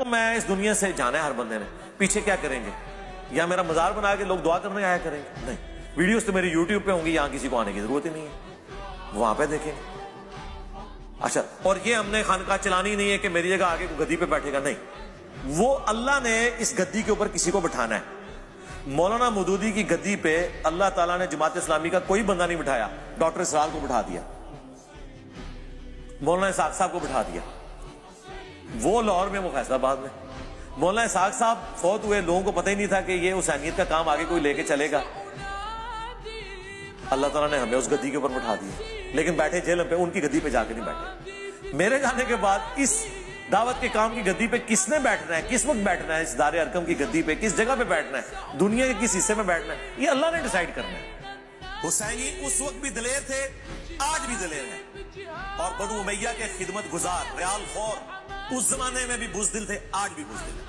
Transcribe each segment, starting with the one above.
میں اس دنیا سے جانا ہے ہر بندے نے، پیچھے کیا کریں گے؟ یا میرا مزار بنا کے لوگ دعا کرنے آیا کریں گے؟ نہیں، ویڈیوز تو میری یوٹیوب پہ ہوں گی، یہاں کسی کو آنے کی ضرورت ہی نہیں ہے، وہاں پہ دیکھیں گے۔ اچھا، اور یہ ہم نے خانقاہ چلانی نہیں ہے کہ میری جگہ آگے کوئی گدی پہ بیٹھے گا، نہیں، وہ اللہ نے اس گدی کے اوپر کسی کو بٹھانا ہے۔ مولانا مودودی کی گدی پہ اللہ تعالیٰ نے جماعت اسلامی کا کوئی بندہ نہیں بٹھایا، ڈاکٹر اسرار کو بٹھا دیا، مولانا اسحاق صاحب کو بٹھا دیا، وہ لاہور میں، وہ فیصل آباد میں۔ مولانا اسحاق صاحب فوت ہوئے، لوگوں کو پتہ ہی نہیں تھا کہ یہ حسینیت کا کام آگے کوئی لے کے چلے گا، اللہ تعالیٰ نے ہمیں اس گدی کے اوپر بٹھا دیا، لیکن بیٹھے جیل پہ، ان کی گدی پہ جا کے نہیں بیٹھے۔ میرے جانے کے بعد اس دعوت کے کام کی گدی پہ کس نے بیٹھنا ہے، کس وقت بیٹھنا ہے، اس دار ارقم کی گدی پہ کس جگہ پہ بیٹھنا ہے، دنیا کے کس حصے میں بیٹھنا ہے، یہ اللہ نے ڈیسائیڈ کرنا ہے۔ حسینی اس وقت بھی دلیر تھے، آج بھی دلیر ہیں، اور بنو امیہ کے خدمت گزار، ریال خور، اس زمانے میں بھی بزدل تھے، آج بھی بزدل ہیں۔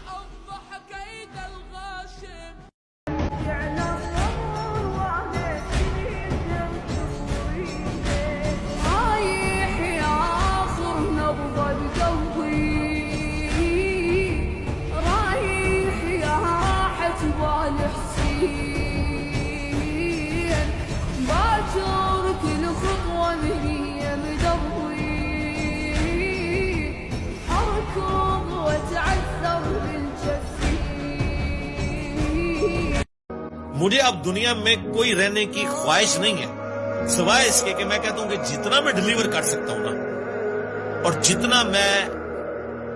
مجھے اب دنیا میں کوئی رہنے کی خواہش نہیں ہے، سوائے اس کے کہ میں کہتا ہوں کہ جتنا میں ڈیلیور کر سکتا ہوں نا، اور جتنا میں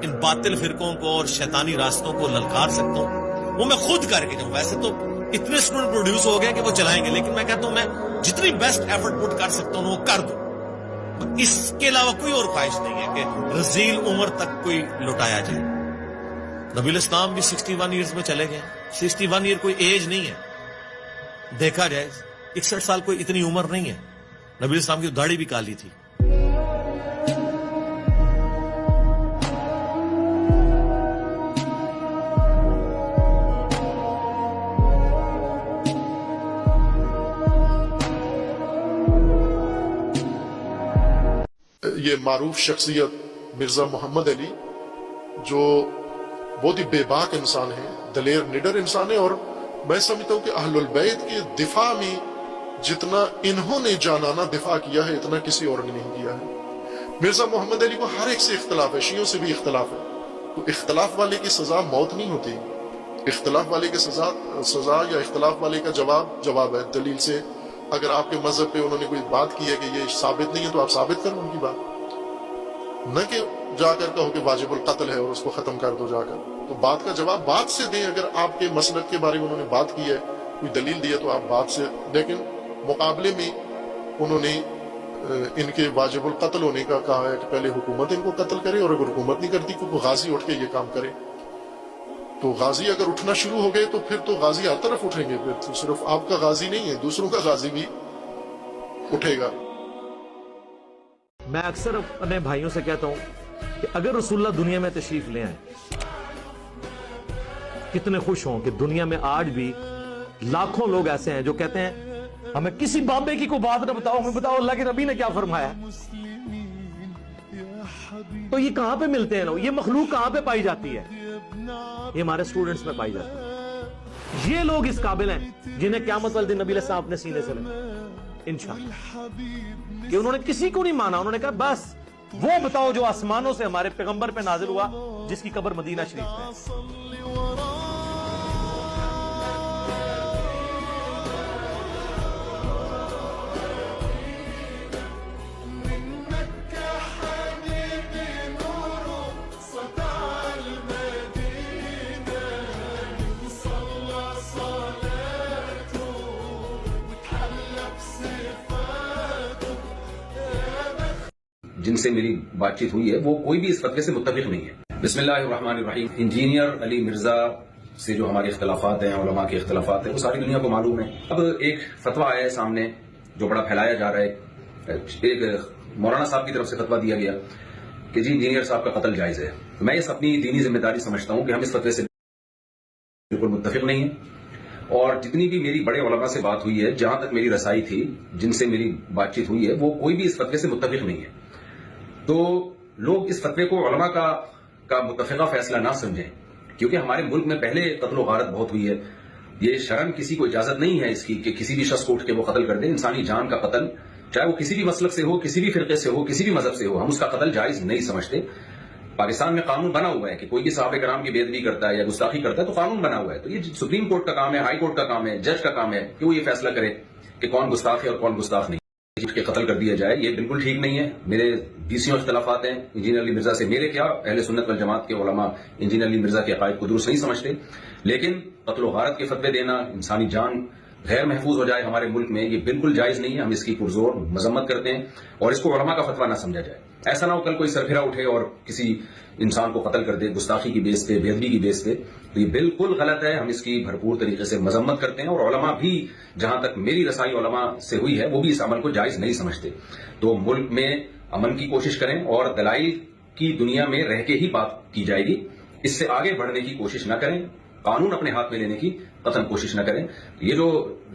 ان باطل فرقوں کو اور شیطانی راستوں کو للکار سکتا ہوں، وہ میں خود کر کے جاؤں۔ ویسے تو اتنے اسٹوڈنٹ پروڈیوس ہو گئے کہ وہ چلائیں گے، لیکن میں کہتا ہوں میں جتنی بیسٹ ایفرٹ پٹ کر سکتا ہوں وہ کر دوں۔ اس کے علاوہ کوئی اور خواہش نہیں ہے کہ رذیل عمر تک کوئی لٹایا جائے۔ نبی الاسلام بھی 61 ایئرز میں چلے گئے، 61 ایئر کوئی ایج نہیں ہے، دیکھا جائے 61 سال کوئی اتنی عمر نہیں ہے۔ نبی الاسلام کی داڑھی بھی کالی تھی۔ یہ معروف شخصیت مرزا محمد علی جو بہت ہی بے باک انسان ہے، دلیر نڈر انسان ہے، اور میں سمجھتا ہوں کہ اہل البیت کے دفاع میں جتنا انہوں نے جانانہ دفاع کیا ہے اتنا کسی اور نے نہیں کیا ہے۔ مرزا محمد علی کو ہر ایک سے اختلاف ہے، شیعوں سے بھی اختلاف ہے، تو اختلاف والے کی سزا موت نہیں ہوتی، اختلاف والے کی سزا یا اختلاف والے کا جواب ہے دلیل سے۔ اگر آپ کے مذہب پہ انہوں نے کوئی بات کی ہے کہ یہ ثابت نہیں ہے تو آپ ثابت کرو ان کی بات، نہ کہ جا کر کہو کہ واجب القتل ہے اور اس کو ختم کر دو جا کر۔ تو بات کا جواب بات سے دیں، اگر آپ کے مسلک کے بارے میں انہوں نے بات کی ہے، کوئی دلیل دی ہے تو آپ بات سے، لیکن مقابلے میں انہوں نے ان کے واجب القتل ہونے کا کہا ہے کہ پہلے حکومت ان کو قتل کرے، اور اگر حکومت نہیں کرتی تو غازی اٹھ کے یہ کام کرے۔ تو غازی اگر اٹھنا شروع ہو گئے تو پھر تو غازی ہر طرف اٹھیں گے، پھر تو صرف آپ کا غازی نہیں ہے، دوسروں کا غازی بھی اٹھے گا۔ میں اکثر اپنے بھائیوں سے کہتا ہوں کہ اگر رسول اللہ دنیا میں تشریف لے آئیں، کتنے خوش ہوں کہ دنیا میں آج بھی لاکھوں لوگ ایسے ہیں جو کہتے ہیں ہمیں کسی بابے کی کوئی بات نہ بتاؤ، ہمیں بتاؤ اللہ کے نبی نے کیا فرمایا۔ تو یہ کہاں پہ ملتے ہیں لوگ، یہ مخلوق کہاں پہ پائی جاتی ہے؟ یہ ہمارے اسٹوڈنٹس میں پائی جاتی ہے۔ یہ لوگ اس قابل ہیں جنہیں قیامت والے دن نبی علیہ السلام اپنے سینے سے لگے انشاءاللہ، کہ انہوں نے کسی کو نہیں مانا، انہوں نے کہا بس وہ بتاؤ جو آسمانوں سے ہمارے پیغمبر پہ نازل ہوا، جس کی قبر مدینہ شریف میں ہے۔ جن سے میری بات چیت ہوئی ہے وہ کوئی بھی اس فتوے سے متفق نہیں ہے۔ بسم اللہ الرحمن الرحیم۔ انجینئر علی مرزا سے جو ہمارے اختلافات ہیں، علماء کے اختلافات ہیں، وہ ساری دنیا کو معلوم ہے۔ اب ایک فتویٰ آیا ہے سامنے جو بڑا پھیلایا جا رہا ہے، ایک مولانا صاحب کی طرف سے فتویٰ دیا گیا کہ جی انجینئر صاحب کا قتل جائز ہے۔ میں اس اپنی دینی ذمہ داری سمجھتا ہوں کہ ہم اس فتوے سے بالکل متفق نہیں ہیں، اور جتنی بھی میری بڑے علماء سے بات ہوئی ہے، جہاں تک میری رسائی تھی، جن سے میری بات چیت ہوئی ہے، وہ کوئی بھی اس فتوے سے متفق نہیں ہے۔ تو لوگ اس فتوے کو علماء کا کا متفقہ فیصلہ نہ سمجھیں، کیونکہ ہمارے ملک میں پہلے قتل و غارت بہت ہوئی ہے. یہ شرم کسی کو اجازت نہیں ہے اس کی کہ کسی بھی شخص کو اٹھ کے وہ قتل کر دے. انسانی جان کا قتل، چاہے وہ کسی بھی مسلک سے ہو، کسی بھی فرقے سے ہو، کسی بھی مذہب سے ہو، ہم اس کا قتل جائز نہیں سمجھتے. پاکستان میں قانون بنا ہوا ہے کہ کوئی بھی صحابہ کرام کی بے ادبی کرتا ہے یا گستاخی کرتا ہے تو قانون بنا ہوا ہے. تو یہ سپریم کورٹ کا کام ہے، ہائی کورٹ کا کام ہے، جج کا کام ہے کہ وہ یہ فیصلہ کرے کہ کون گستاخ ہے اور کون گستاخ نہیں. کے قتل کر دیا جائے یہ بالکل ٹھیک نہیں ہے. میرے 20 اختلافات ہیں انجینئر علی مرزا سے، میرے کیا اہل سنت والجماعت کے علماء انجینئر علی مرزا کے عقائد کو درست نہیں سمجھتے، لیکن قتل و غارت کے فتوے دینا، انسانی جان غیر محفوظ ہو جائے ہمارے ملک میں، یہ بالکل جائز نہیں ہے. ہم اس کی پرزور مذمت کرتے ہیں اور اس کو علماء کا فتویٰ نہ سمجھا جائے. ایسا نہ ہو کل کوئی سرفرا اٹھے اور کسی انسان کو قتل کر دے گستاخی کی بیس پہ، بے ادبی کی بیس پہ. تو یہ بالکل غلط ہے. ہم اس کی بھرپور طریقے سے مذمت کرتے ہیں اور علماء بھی، جہاں تک میری رسائی علماء سے ہوئی ہے، وہ بھی اس عمل کو جائز نہیں سمجھتے. تو ملک میں امن کی کوشش کریں اور دلائل کی دنیا میں رہ کے ہی بات کی جائے گی. اس سے آگے بڑھنے کی کوشش نہ کریں، قانون اپنے ہاتھ میں لینے کی قطعاً کوشش نہ کریں. یہ جو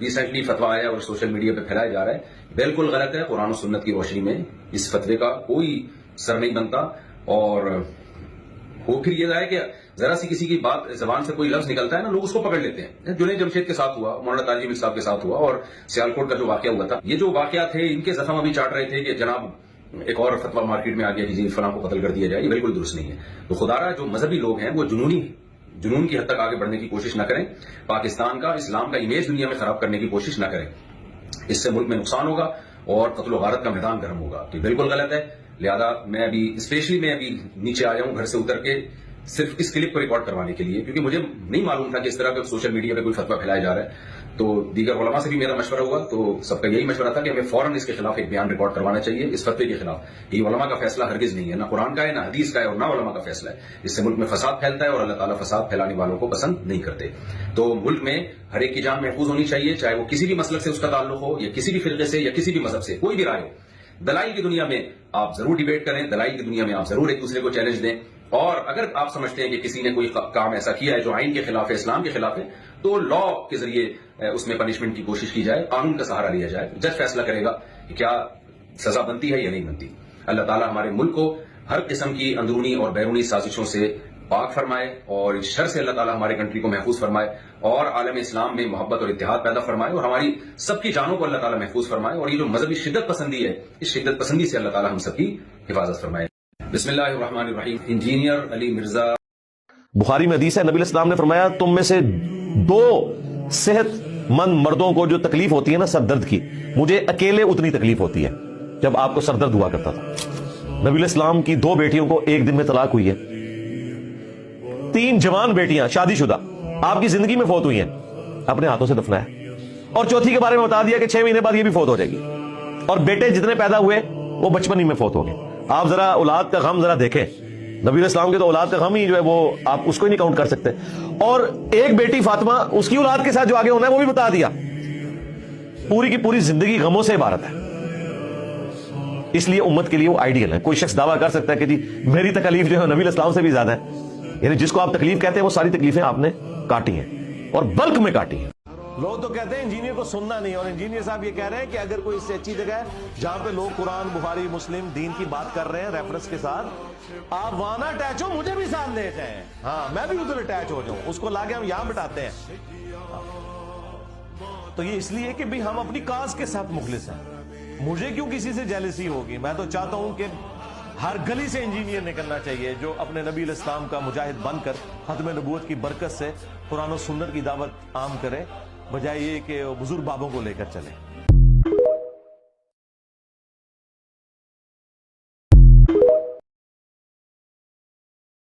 ریسنٹلی فتویٰ آیا اور سوشل میڈیا پہ پھیلایا جا رہا ہے بالکل غلط ہے. قرآن و سنت کی روشنی میں اس فتوے کا کوئی سر نہیں بنتا. اور وہ پھر یہ ہے کہ ذرا سی کسی کی بات زبان سے کوئی لفظ نکلتا ہے نا، لوگ اس کو پکڑ لیتے ہیں. جنید جمشید کے ساتھ ہوا، مولانا طارق صاحب کے ساتھ ہوا، اور سیالکوٹ کا جو واقعہ ہوا تھا، یہ جو واقعات تھے ان کے زخم ابھی چاٹ رہے تھے کہ جناب ایک اور فتویٰ مارکیٹ میں آ گیا کہ جی فلاں کو قتل کر دیا جائے. یہ بالکل درست نہیں ہے. تو خدارا جو مذہبی لوگ ہیں وہ جنون کی حد تک آگے بڑھنے کی کوشش نہ کریں. پاکستان کا، اسلام کا امیج دنیا میں خراب کرنے کی کوشش نہ کریں. اس سے ملک میں نقصان ہوگا اور قتل و غارت کا میدان گرم ہوگا. تو یہ بالکل غلط ہے. لہذا میں ابھی نیچے آیا ہوں گھر سے اتر کے صرف اس کلپ کو ریکارڈ کروانے کے لیے، کیونکہ مجھے نہیں معلوم تھا کہ اس طرح کا سوشل میڈیا پہ کوئی فتویٰ پھیلایا جا رہا ہے. تو دیگر علماء سے بھی میرا مشورہ ہوا، تو سب کا یہی مشورہ تھا کہ ہمیں فوراً اس کے خلاف ایک بیان ریکارڈ کروانا چاہیے اس فتوے کے خلاف. یہ علماء کا فیصلہ ہرگز نہیں ہے، نہ قرآن کا ہے، نہ حدیث کا ہے، اور نہ علماء کا فیصلہ ہے. اس سے ملک میں فساد پھیلتا ہے اور اللہ تعالیٰ فساد پھیلانے والوں کو پسند نہیں کرتے. تو ملک میں ہر ایک کی جان محفوظ ہونی چاہیے، چاہے وہ کسی بھی مسلک سے اس کا تعلق ہو، یا کسی بھی فرقے سے، یا کسی بھی مذہب سے، کوئی بھی رائے ہو. دلائل کی دنیا میں آپ ضرور ڈیبیٹ کریں، دلائل کی دنیا میں آپ ضرور ایک دوسرے کو چیلنج دیں. اور اگر آپ سمجھتے ہیں کہ کسی نے کوئی کام ایسا کیا ہے جو آئین کے خلاف ہے، اسلام کے خلاف ہے، تو لا کے ذریعے اس میں پنشمنٹ کی کوشش کی جائے، قانون کا سہارا لیا جائے. جج فیصلہ کرے گا کہ کیا سزا بنتی ہے یا نہیں بنتی. اللہ تعالیٰ ہمارے ملک کو ہر قسم کی اندرونی اور بیرونی سازشوں سے پاک فرمائے، اور اس شر سے اللہ تعالیٰ ہمارے کنٹری کو محفوظ فرمائے، اور عالم اسلام میں محبت اور اتحاد پیدا فرمائے، اور ہماری سب کی جانوں کو اللہ تعالیٰ محفوظ فرمائے. اور یہ جو مذہبی شدت پسندی ہے، اس شدت پسندی سے اللہ تعالیٰ ہم سب کی حفاظت فرمائے. بسم اللہ الرحمن الرحیم. انجینئر علی مرزا. بخاری میں حدیث ہے، نبی علیہ السلام نے فرمایا تم میں سے 2 صحت مند مردوں کو جو تکلیف ہوتی ہے نا سر درد کی، مجھے اکیلے اتنی تکلیف ہوتی ہے جب آپ کو سر درد ہوا کرتا تھا. نبی علیہ السلام کی 2 بیٹیوں کو ایک دن میں طلاق ہوئی ہے. 3 جوان بیٹیاں شادی شدہ آپ کی زندگی میں فوت ہوئی ہیں، اپنے ہاتھوں سے دفنایا. اور چوتھی کے بارے میں بتا دیا کہ 6 مہینے بعد یہ بھی فوت ہو جائے گی. اور بیٹے جتنے پیدا ہوئے وہ بچپن ہی میں فوت ہو گئے. آپ ذرا اولاد کا غم ذرا دیکھیں. نبی علیہ السلام کے تو اولاد کا غم ہی جو ہے وہ آپ اس کو ہی نہیں کاؤنٹ کر سکتے. اور ایک بیٹی فاطمہ، اس کی اولاد کے ساتھ جو آگے ہونا ہے وہ بھی بتا دیا. پوری کی پوری زندگی غموں سے عبارت ہے. اس لیے امت کے لیے وہ آئیڈیل ہے. کوئی شخص دعویٰ کر سکتا ہے کہ جی میری تکلیف جو ہے نبی علیہ السلام سے بھی زیادہ ہے. یعنی جس کو آپ تکلیف کہتے ہیں وہ ساری تکلیفیں آپ نے کاٹی ہیں اور بلک میں کاٹی ہیں. لوگ تو کہتے ہیں انجینئر کو سننا نہیں، اور انجینئر صاحب یہ کہہ رہے ہیں کہ اگر کوئی اس سے اچھی جگہ ہے جہاں پہ لوگ قرآن، بخاری، مسلم، دین کی بات کر رہے ہیں ریفرنس کے ساتھ، آپ وہاں نہ اٹیچ ہو، مجھے بھی ساتھ لے جائیں. ہاں میں بھی ادھر اٹیچ ہو جاؤں، اس کو لا کے ہم یہاں بٹاتے ہیں. تو یہ اس لیے کہ بھی ہم اپنی کاز کے ساتھ مخلص ہیں. مجھے کیوں کسی سے جیلسی ہوگی؟ میں تو چاہتا ہوں کہ ہر گلی سے انجینئر نکلنا چاہیے جو اپنے نبی علیہ السلام کا مجاہد بن کر ختم نبوت کی برکت سے قرآن و سنت کی دعوت عام کرے، بجائے یہ کہ بزرگ بابوں کو لے کر چلے.